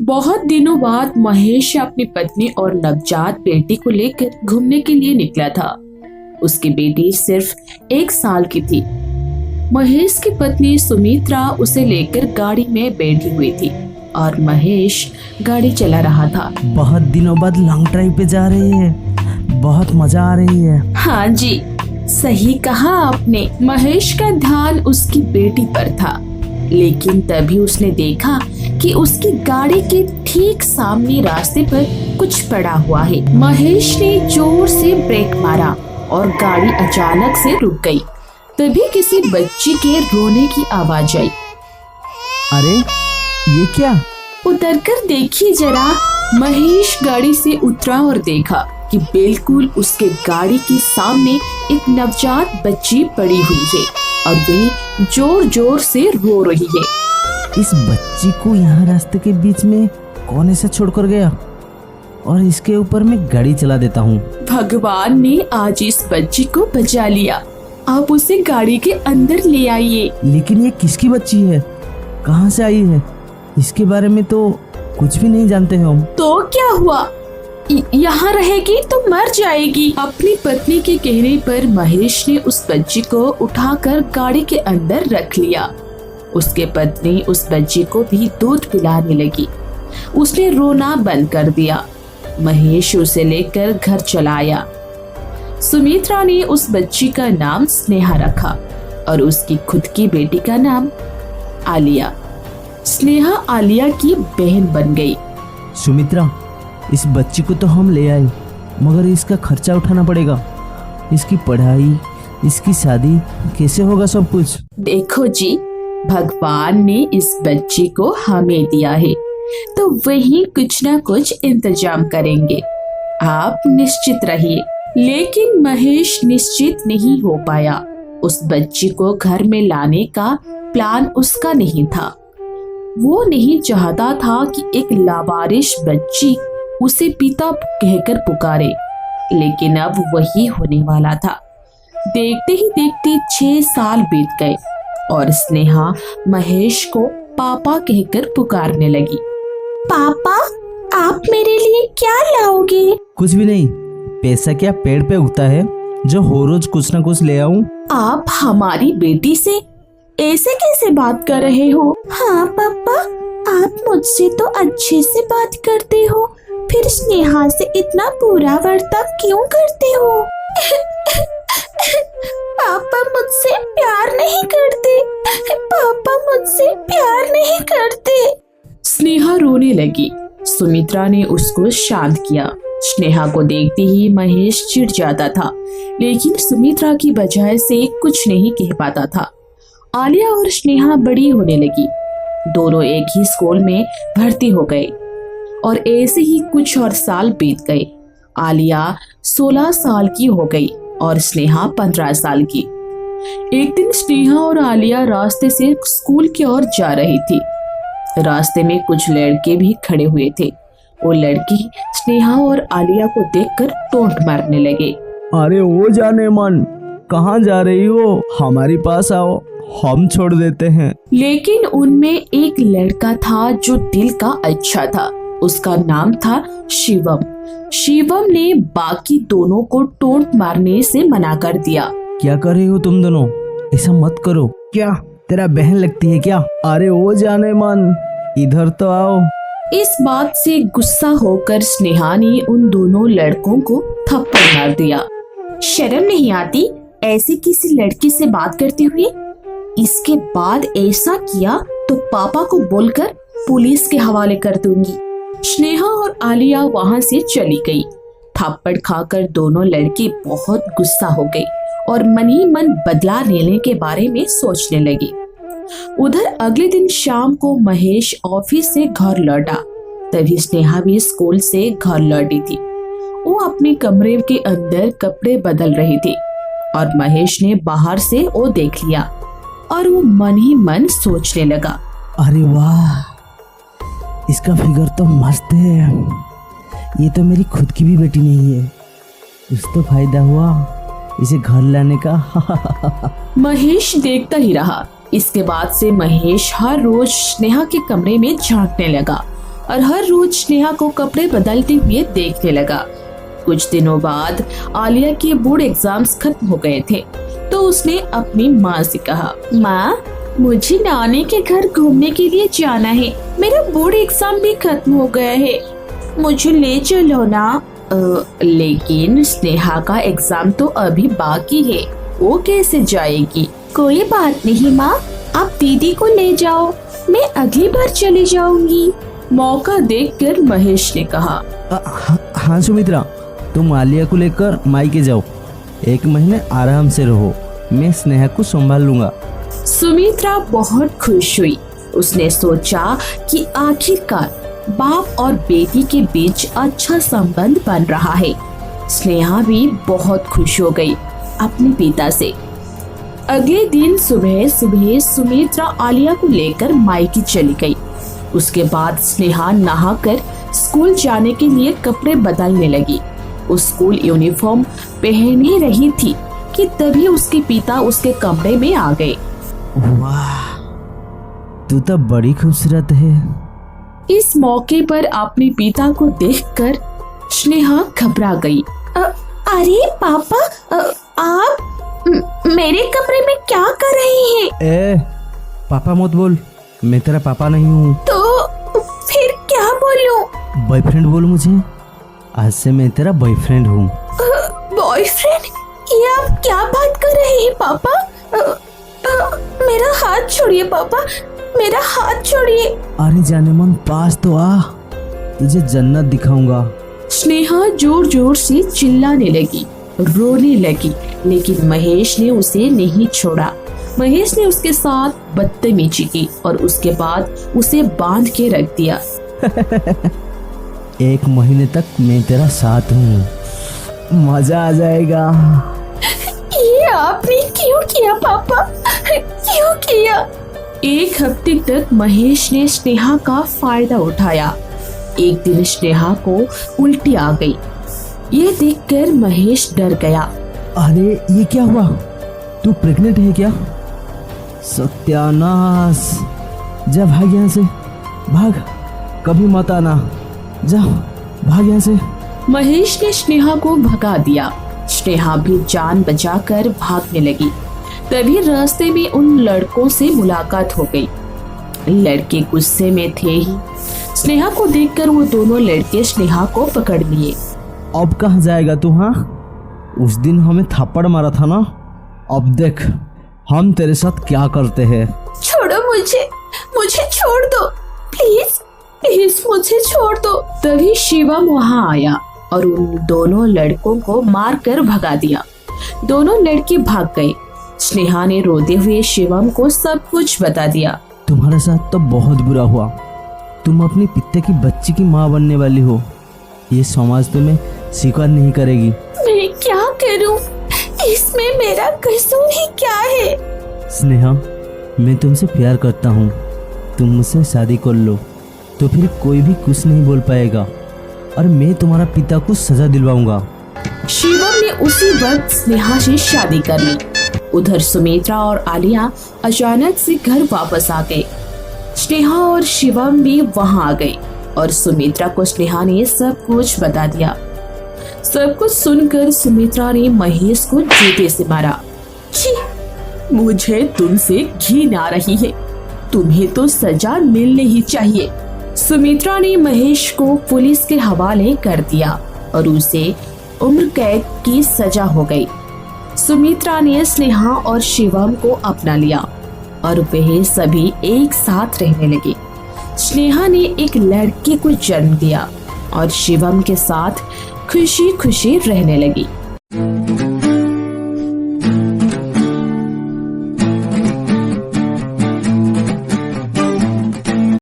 बहुत दिनों बाद महेश अपनी पत्नी और नवजात बेटी को लेकर घूमने के लिए निकला था। उसकी बेटी सिर्फ 1 साल की थी। महेश की पत्नी सुमित्रा उसे लेकर गाड़ी में बैठी हुई थी और महेश गाड़ी चला रहा था। बहुत दिनों बाद लॉन्ग ड्राइव पे जा रही है, बहुत मजा आ रही है। हाँ जी, सही कहा आपने। महेश का ध्यान उसकी बेटी पर था, लेकिन तभी उसने देखा कि उसकी गाड़ी के ठीक सामने रास्ते पर कुछ पड़ा हुआ है। महेश ने जोर से ब्रेक मारा और गाड़ी अचानक से रुक गई। तभी किसी बच्ची के रोने की आवाज आई। अरे ये क्या? उतरकर देखिए जरा। महेश गाड़ी से उतरा और देखा कि बिल्कुल उसके गाड़ी के सामने एक नवजात बच्ची पड़ी हुई है और वे जोर जोर से रो रही है। इस बच्ची को यहाँ रास्ते के बीच में कौन ऐसा छोड़कर गया? और इसके ऊपर मैं गाड़ी चला देता हूँ। भगवान ने आज इस बच्ची को बचा लिया। आप उसे गाड़ी के अंदर ले आइए। लेकिन ये किसकी बच्ची है, कहाँ से आई है? इसके बारे में तो कुछ भी नहीं जानते हैं हम। तो क्या हुआ, यहाँ रहेगी तो मर जाएगी। अपनी पत्नी के कहने पर महेश ने उस बच्ची को उठाकर गाड़ी के अंदर रख लिया। उसके पत्नी उस बच्ची को भी दूध पिलाने लगी। उसने रोना बंद कर दिया। महेश उसे लेकर घर चला आया। सुमित्रा ने उस बच्ची का नाम स्नेहा रखा और उसकी खुद की बेटी का नाम आलिया। स्नेहा आलिया की बहन बन गई। सुमित्रा, इस बच्ची को तो हम ले आए, मगर इसका खर्चा उठाना पड़ेगा। इसकी पढ़ाई, इसकी शादी, कैसे होगा सब कुछ? देखो जी, भगवान ने इस बच्ची को हमें दिया है, तो वही कुछ ना कुछ इंतजाम करेंगे। आप निश्चित रहिए। लेकिन महेश निश्चित नहीं हो पाया। उस बच्ची को घर में लाने का प्लान उसका नहीं था। वो नहीं चाहता था कि एक लावारिश बच्ची उसे पिता कहकर पुकारे, लेकिन अब वही होने वाला था। देखते ही देखते 6 साल बीत गए और स्नेहा महेश को पापा कहकर पुकारने लगी। पापा, आप मेरे लिए क्या लाओगे? कुछ भी नहीं। पैसा क्या पेड़ पे उगता है जो हो रोज कुछ ना कुछ ले आऊं? आप हमारी बेटी से ऐसे कैसे बात कर रहे हो? हाँ पापा, आप मुझसे तो अच्छे से बात करते हो, फिर स्नेहा से इतना बुरा बर्ताव क्यों करते हो? पापा मुझसे प्यार नहीं करते। पापा मुझसे प्यार नहीं करते। स्नेहा रोने लगी। सुमित्रा ने उसको शांत किया। स्नेहा को देखते ही महेश चिढ़ जाता था, लेकिन सुमित्रा की वजह से कुछ नहीं कह पाता था। आलिया और स्नेहा बड़ी होने लगी। दोनों एक ही स्कूल में भर्ती हो गए और ऐसे ही कुछ और साल बीत गए। आलिया 16 साल की हो गई और स्नेहा 15 साल की। एक दिन स्नेहा और आलिया रास्ते से स्कूल की ओर जा रही थी। रास्ते में कुछ लड़के भी खड़े हुए थे। वो लड़की स्नेहा और आलिया को देखकर टोंट मारने लगे। अरे वो जाने मन, कहाँ जा रही हो? हमारे पास आओ, हम छोड़ देते हैं। लेकिन उनमें एक लड़का था जो दिल का अच्छा था। उसका नाम था शिवम। शिवम ने बाकी दोनों को टोंट मारने से मना कर दिया। क्या कर रही हो तुम दोनों? ऐसा मत करो। क्या तेरा बहन लगती है क्या? अरे वो जाने मन, इधर तो आओ। इस बात से गुस्सा होकर स्नेहा ने उन दोनों लड़कों को थप्पड़ मार दिया। शर्म नहीं आती ऐसी किसी लड़की से बात करते हुए? इसके बाद ऐसा किया तो पापा को बोलकर पुलिस के हवाले कर दूंगी। स्नेहा और आलिया वहां से चली गई। थप्पड़ खाकर दोनों लड़की बहुत गुस्सा हो गई और मन ही मन बदला लेने के बारे में सोचने लगी। उधर अगले दिन शाम को महेश ऑफिस से घर लौटा। तभी स्नेहा भी स्कूल से घर लौटी थी। वो अपने कमरे के अंदर कपड़े बदल रही थी और महेश ने बाहर से वो देख लिया और वो मन ही मन सोचने लगा, अरे वाह, इसका फिगर तो मस्त है। ये तो मेरी खुद की भी बेटी नहीं है। कुछ तो फायदा हुआ इसे घर लाने का। महेश देखता ही रहा। इसके बाद से महेश हर रोज स्नेहा के कमरे में झांकने लगा और हर रोज स्नेहा को कपड़े बदलते हुए देखने लगा। कुछ दिनों बाद आलिया के बोर्ड एग्जाम्स खत्म हो गए थे, तो उसने अपनी माँ से कहा, माँ मुझे नानी के घर घूमने के लिए जाना है, मेरा बोर्ड एग्जाम भी खत्म हो गया है, मुझे ले चलो ना। लेकिन स्नेहा का एग्जाम तो अभी बाकी है, वो कैसे जाएगी? कोई बात नहीं माँ, आप दीदी को ले जाओ, मैं अगली बार चली जाऊंगी। मौका देखकर महेश ने कहा, हाँ सुमित्रा, तुम आलिया को लेकर मायके जाओ, 1 महीने आराम से रहो, मैं स्नेहा को संभाल लूंगा। सुमित्रा बहुत खुश हुई। उसने सोचा कि आखिरकार बाप और बेटी के बीच अच्छा संबंध बन रहा है। स्नेहा भी बहुत खुश हो गई अपने पिता से। अगले दिन सुबह सुबह सुमित्रा आलिया को लेकर मायके चली गई। उसके बाद स्नेहा नहाकर स्कूल जाने के लिए कपड़े बदलने लगी। उस स्कूल यूनिफॉर्म पहन ही रही थी कि तभी उसके पिता उसके कमरे में आ गए। वाह, तू तो बड़ी खूबसूरत है। इस मौके पर अपने पिता को देखकर स्नेहा घबरा गई। अरे पापा, आप मेरे कमरे में क्या कर रहे हैं? ए, पापा मत बोल, मैं तेरा पापा नहीं हूँ। तो फिर क्या बोलूं? बॉयफ्रेंड बोल मुझे, आज से मैं तेरा बॉयफ्रेंड हूँ। बॉयफ्रेंड? ये आप क्या बात कर रहे हैं पापा? मेरा हाथ छोड़िए पापा, मेरा हाथ छोड़िए। अरे जाने मन, पास तो आ, तुझे जन्नत दिखाऊंगा। स्नेहा जोर जोर से चिल्लाने लगी, रोने लगी, लेकिन महेश ने उसे नहीं छोड़ा। महेश ने उसके साथ बदतमीजी की और उसके बाद उसे बांध के रख दिया। 1 महीने तक मैं तेरा साथ हूँ, मजा आ जाएगा। ये आपने क्यों किया पापा, क्यों किया? 1 हफ्ते तक महेश ने स्नेहा का फायदा उठाया। एक दिन स्नेहा को उल्टी आ गई। ये देखकर महेश डर गया। अरे ये क्या हुआ, तू प्रेग्नेंट है क्या? सत्यानाश, जा भाग यहाँ से, भाग, कभी मत आना, जा भाग यहाँ से। महेश ने स्नेहा को भगा दिया। स्नेहा भी जान बचाकर भागने लगी। तभी रास्ते में उन लड़कों से मुलाकात हो गई। लड़के गुस्से में थे ही। स्नेहा को देखकर वो दोनों लड़के स्नेहा को पकड़ लिए। अब कहाँ जाएगा तू? हाँ, उस दिन हमें थप्पड़ मारा था ना, अब देख हम तेरे साथ क्या करते हैं। छोड़ो मुझे, मुझे छोड़ दो, प्लीज प्लीज मुझे छोड़ दो। तभी शिवम वहाँ आया और उन दोनों लड़कों को मारकर भगा दिया। दोनों लड़के भाग गए। स्नेहा ने रोते हुए शिवम को सब कुछ बता दिया। तुम्हारे साथ तो बहुत बुरा हुआ, तुम अपने पिता की बच्ची की माँ बनने वाली हो, ये समाज तुम्हें स्वीकार नहीं करेगी। मैं क्या करूं? इसमें मेरा कसूर ही क्या है? स्नेहा, मैं तुमसे प्यार करता हूँ, तुम मुझसे शादी कर लो तो फिर कोई भी कुछ नहीं बोल पाएगा और मैं तुम्हारा पिता को सजा दिलवाऊंगा। शिवम ने उसी वक्त स्नेहा से शादी कर ली। उधर सुमित्रा और आलिया अचानक से घर वापस आ गए। स्नेहा और शिवम भी वहां आ गए और सुमित्रा को स्नेहा ने सब कुछ बता दिया। सब कुछ सुनकर सुमित्रा ने महेश को जूते से मारा। छी, मुझे तुमसे घिन आ रही है, तुम्हें तो सजा मिलनी ही चाहिए। सुमित्रा ने महेश को पुलिस के हवाले कर दिया और उसे उम्र कैद की सजा हो गई। सुमित्रा ने स्नेहा और शिवम को अपना लिया और वे सभी एक साथ रहने लगे। स्नेहा ने एक लड़के को जन्म दिया और शिवम के साथ खुशी खुशी रहने लगी।